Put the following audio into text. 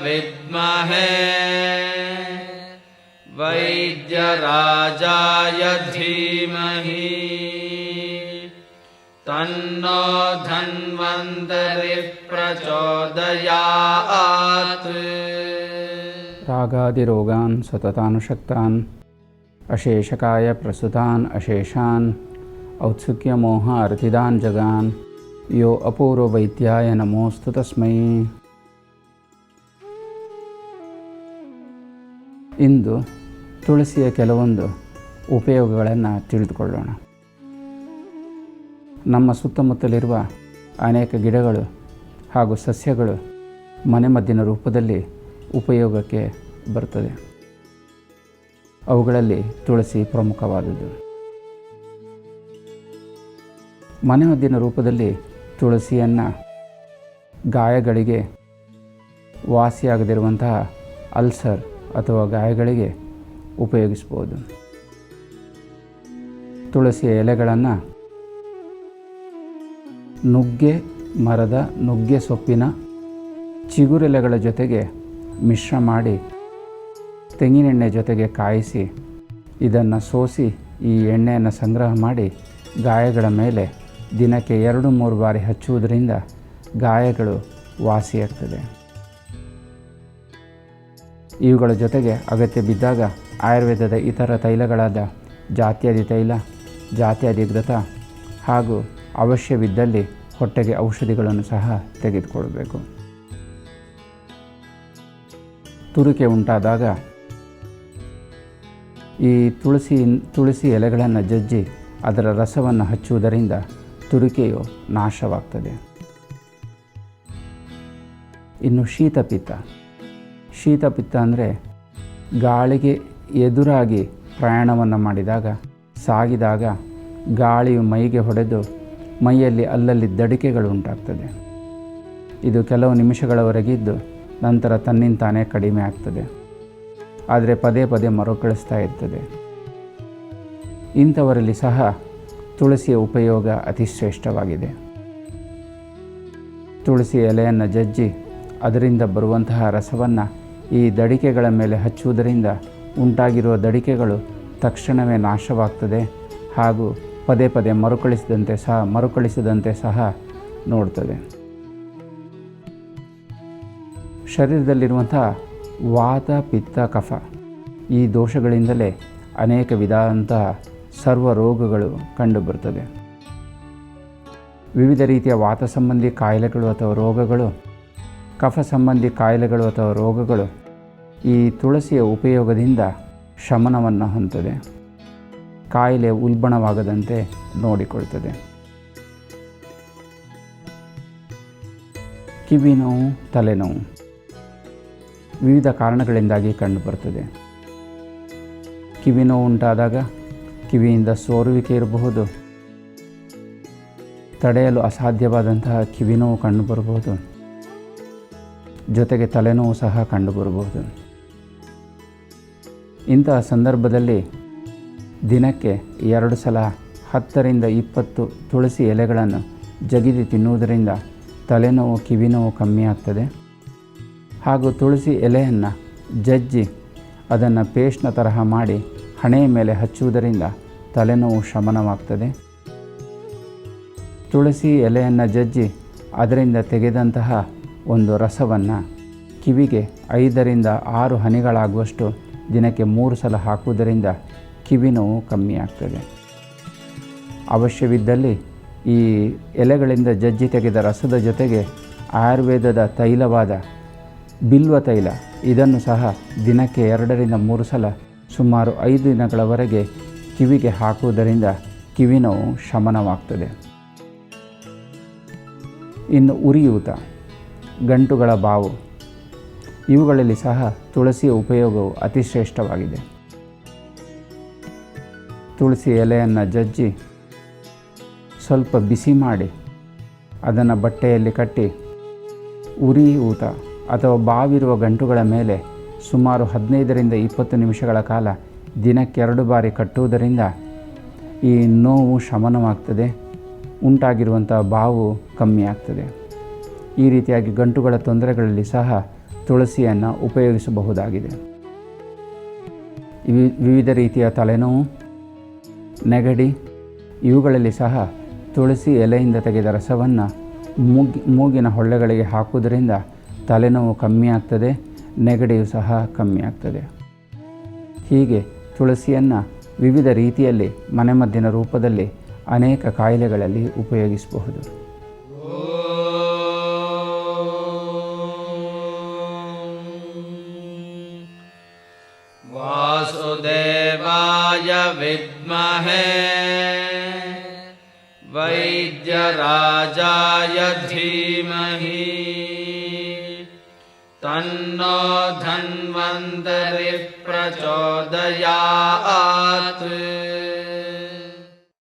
ವಿದ್ಮಹೇ ವೈದ್ಯರಾಜಾಯ ಧೀಮಹಿ ತನ್ನೋ ಧನ್ವಂತರಿ ಪ್ರಚೋದಯಾತ್. ರಾಗಾದಿರೋಗಾನ್ ಸತತಾನುಷಕ್ತಾನ್ ಅಶೇಷಕಾಯ ಪ್ರಸುತಾನ್ ಅಶೇಷಾನ್ ಔತ್ಸುಕ್ಯಮೋಹ ಅರ್ತಿದಾನ್ ಜಗಾನ್ ಯೋ ಅಪೂರ್ವ ವೈದ್ಯಾಯ ನಮೋಸ್ತು ತಸ್ಮೈ. ಇಂದು ತುಳಸಿಯ ಕೆಲವೊಂದು ಉಪಯೋಗಗಳನ್ನು ತಿಳಿದುಕೊಳ್ಳೋಣ. ನಮ್ಮ ಸುತ್ತಮುತ್ತಲಿರುವ ಅನೇಕ ಗಿಡಗಳು ಹಾಗೂ ಸಸ್ಯಗಳು ಮನೆಮದ್ದಿನ ರೂಪದಲ್ಲಿ ಉಪಯೋಗಕ್ಕೆ ಬರ್ತದೆ. ಅವುಗಳಲ್ಲಿ ತುಳಸಿ ಪ್ರಮುಖವಾದದ್ದು. ಮನೆಮದ್ದಿನ ರೂಪದಲ್ಲಿ ತುಳಸಿಯನ್ನು ಗಾಯಗಳಿಗೆ, ವಾಸಿಯಾಗದಿರುವಂತಹ ಅಲ್ಸರ್ ಅಥವಾ ಗಾಯಗಳಿಗೆ ಉಪಯೋಗಿಸ್ಬೋದು. ತುಳಸಿಯ ಎಲೆಗಳನ್ನು ನುಗ್ಗೆ ಮರದ ನುಗ್ಗೆ ಸೊಪ್ಪಿನ ಚಿಗುರೆಲೆಗಳ ಜೊತೆಗೆ ಮಿಶ್ರ ಮಾಡಿ ತೆಂಗಿನೆಣ್ಣೆ ಜೊತೆಗೆ ಕಾಯಿಸಿ ಇದನ್ನು ಸೋಸಿ ಈ ಎಣ್ಣೆಯನ್ನು ಸಂಗ್ರಹ ಮಾಡಿ ಗಾಯಗಳ ಮೇಲೆ ದಿನಕ್ಕೆ 2-3 ಬಾರಿ ಹಚ್ಚುವುದರಿಂದ ಗಾಯಗಳು ವಾಸಿಯಾಗ್ತದೆ. ಇವುಗಳ ಜೊತೆಗೆ ಅಗತ್ಯ ಬಿದ್ದಾಗ ಆಯುರ್ವೇದದ ಇತರ ತೈಲಗಳಾದ ಜಾತ್ಯಾದಿ ತೈಲ, ಜಾತ್ಯಾದಿ ಘೃತ ಹಾಗೂ ಅವಶ್ಯವಿದ್ದಲ್ಲಿ ಹೊಟ್ಟೆಗೆ ಔಷಧಿಗಳನ್ನು ಸಹ ತೆಗೆದುಕೊಳ್ಳಬೇಕು. ತುರಿಕೆ ಉಂಟಾದಾಗ ಈ ತುಳಸಿ ಎಲೆಗಳನ್ನು ಜಜ್ಜಿ ಅದರ ರಸವನ್ನು ಹಚ್ಚುವುದರಿಂದ ತುರಿಕೆಯು ನಾಶವಾಗ್ತದೆ. ಇನ್ನು ಶೀತಪಿತ್ತ ಅಂದರೆ ಗಾಳಿಗೆ ಎದುರಾಗಿ ಪ್ರಯಾಣವನ್ನು ಮಾಡಿದಾಗ, ಸಾಗಿದಾಗ ಗಾಳಿಯು ಮೈಗೆ ಹೊಡೆದು ಮೈಯಲ್ಲಿ ಅಲ್ಲಲ್ಲಿ ದಡಿಕೆಗಳು ಉಂಟಾಗ್ತದೆ. ಇದು ಕೆಲವು ನಿಮಿಷಗಳವರೆಗಿದ್ದು ನಂತರ ತನ್ನಿಂತಾನೇ ಕಡಿಮೆ ಆಗ್ತದೆ. ಆದರೆ ಪದೇ ಪದೇ ಮರುಕಳಿಸ್ತಾ ಇರ್ತದೆ. ಇಂಥವರಲ್ಲಿ ಸಹ ತುಳಸಿಯ ಉಪಯೋಗ ಅತಿ ಶ್ರೇಷ್ಠವಾಗಿದೆ. ತುಳಸಿ ಎಲೆಯನ್ನು ಜಜ್ಜಿ ಅದರಿಂದ ಬರುವಂತಹ ರಸವನ್ನು ಈ ದಡಿಕೆಗಳ ಮೇಲೆ ಹಚ್ಚುವುದರಿಂದ ಉಂಟಾಗಿರುವ ದಡಿಕೆಗಳು ತಕ್ಷಣವೇ ನಾಶವಾಗ್ತದೆ ಹಾಗೂ ಪದೇ ಪದೇ ಮರುಕಳಿಸದಂತೆ ಸಹ ನೋಡ್ತದೆ. ಶರೀರದಲ್ಲಿರುವಂಥ ವಾತ, ಪಿತ್ತ, ಕಫ ಈ ದೋಷಗಳಿಂದಲೇ ಅನೇಕ ವಿಧವಾದಂತಹ ಸರ್ವ ರೋಗಗಳು ಕಂಡುಬರುತ್ತದೆ. ವಿವಿಧ ರೀತಿಯ ವಾತ ಸಂಬಂಧಿ ಕಾಯಿಲೆಗಳು ಅಥವಾ ರೋಗಗಳು, ಕಫ ಸಂಬಂಧಿ ಕಾಯಿಲೆಗಳು ಅಥವಾ ರೋಗಗಳು ಈ ತುಳಸಿಯ ಉಪಯೋಗದಿಂದ ಶಮನವನ್ನು ಹೊಂದುತ್ತದೆ. ಕಾಯಿಲೆ ಉಲ್ಬಣವಾಗದಂತೆ ನೋಡಿಕೊಳ್ತದೆ. ಕಿವಿ ನೋವು, ತಲೆನೋವು ವಿವಿಧ ಕಾರಣಗಳಿಂದಾಗಿ ಕಂಡುಬರ್ತದೆ. ಕಿವಿ ನೋವು ಉಂಟಾದಾಗ ಕಿವಿಯಿಂದ ಸೋರುವಿಕೆ ಇರಬಹುದು, ತಡೆಯಲು ಅಸಾಧ್ಯವಾದಂತಹ ಕಿವಿ ನೋವು ಕಂಡುಬರಬಹುದು, ಜೊತೆಗೆ ತಲೆನೋವು ಸಹ ಕಂಡುಬರಬಹುದು. ಇಂತಹ ಸಂದರ್ಭದಲ್ಲಿ ದಿನಕ್ಕೆ 2 ಸಲ 10ರಿಂದ 20 ತುಳಸಿ ಎಲೆಗಳನ್ನು ಜಗಿದು ತಿನ್ನುವುದರಿಂದ ತಲೆನೋವು, ಕಿವಿ ನೋವು ಕಮ್ಮಿ ಆಗ್ತದೆ. ಹಾಗೂ ತುಳಸಿ ಎಲೆಯನ್ನು ಜಜ್ಜಿ ಅದನ್ನು ಪೇಸ್ಟ್ನ ತರಹ ಮಾಡಿ ಹಣೆಯ ಮೇಲೆ ಹಚ್ಚುವುದರಿಂದ ತಲೆನೋವು ಶಮನವಾಗ್ತದೆ. ತುಳಸಿ ಎಲೆಯನ್ನು ಜಜ್ಜಿ ಅದರಿಂದ ತೆಗೆದಂತಹ ಒಂದು ರಸವನ್ನು ಕಿವಿಗೆ 5ರಿಂದ 6 ಹನಿಗಳಾಗುವಷ್ಟು ದಿನಕ್ಕೆ 3 ಸಲ ಹಾಕುವುದರಿಂದ ಕಿವಿ ನೋವು ಕಮ್ಮಿ ಆಗ್ತದೆ. ಅವಶ್ಯವಿದ್ದಲ್ಲಿ ಈ ಎಲೆಗಳಿಂದ ಜಜ್ಜಿ ತೆಗೆದ ರಸದ ಜೊತೆಗೆ ಆಯುರ್ವೇದದ ತೈಲವಾದ ಬಿಲ್ವ ತೈಲ ಇದನ್ನು ಸಹ ದಿನಕ್ಕೆ 2ರಿಂದ 3 ಸಲ ಸುಮಾರು 5 ದಿನಗಳವರೆಗೆ ಕಿವಿಗೆ ಹಾಕುವುದರಿಂದ ಕಿವಿ ನೋವು ಶಮನವಾಗ್ತದೆ. ಇನ್ನು ಉರಿಯೂತ, ಗಂಟುಗಳ ಬಾವು ಇವುಗಳಲ್ಲಿ ಸಹ ತುಳಸಿಯ ಉಪಯೋಗವು ಅತಿ ಶ್ರೇಷ್ಠವಾಗಿದೆ. ತುಳಸಿ ಎಲೆಯನ್ನು ಜಜ್ಜಿ ಸ್ವಲ್ಪ ಬಿಸಿ ಮಾಡಿ ಅದನ್ನು ಬಟ್ಟೆಯಲ್ಲಿ ಕಟ್ಟಿ ಉರಿಯೂತ ಅಥವಾ ಬಾವಿರುವ ಗಂಟುಗಳ ಮೇಲೆ ಸುಮಾರು 15ರಿಂದ 20 ನಿಮಿಷಗಳ ಕಾಲ ದಿನಕ್ಕೆ 2 ಬಾರಿ ಕಟ್ಟುವುದರಿಂದ ಈ ನೋವು ಶಮನವಾಗ್ತದೆ, ಉಂಟಾಗಿರುವಂಥ ಬಾವು ಕಮ್ಮಿ ಆಗ್ತದೆ. ಈ ರೀತಿಯಾಗಿ ಗಂಟುಗಳ ತೊಂದರೆಗಳಲ್ಲಿ ಸಹ ತುಳಸಿಯನ್ನು ಉಪಯೋಗಿಸಬಹುದಾಗಿದೆ. ವಿವಿಧ ರೀತಿಯ ತಲೆನೋವು, ನೆಗಡಿ ಇವುಗಳಲ್ಲಿ ಸಹ ತುಳಸಿ ಎಲೆಯಿಂದ ತೆಗೆದ ರಸವನ್ನು ಮೂಗಿನ ಹೊಳ್ಳೆಗಳಿಗೆ ಹಾಕುವುದರಿಂದ ತಲೆನೋವು ಕಮ್ಮಿ ಆಗ್ತದೆ, ನೆಗಡಿಯು ಸಹ ಕಮ್ಮಿ ಆಗ್ತದೆ. ಹೀಗೆ ತುಳಸಿಯನ್ನು ವಿವಿಧ ರೀತಿಯಲ್ಲಿ ಮನೆಮದ್ದಿನ ರೂಪದಲ್ಲಿ ಅನೇಕ ಕಾಯಿಲೆಗಳಲ್ಲಿ ಉಪಯೋಗಿಸಬಹುದು. ವಾಸುದೇವಾಯ ವಿದ್ಮಹೇ ವೈದ್ಯರಾಜಾಯ ಧೀಮಹಿ ತನ್ನೋ ಧನ್ವಂತರಿಃ ಪ್ರಚೋದಯಾತ್.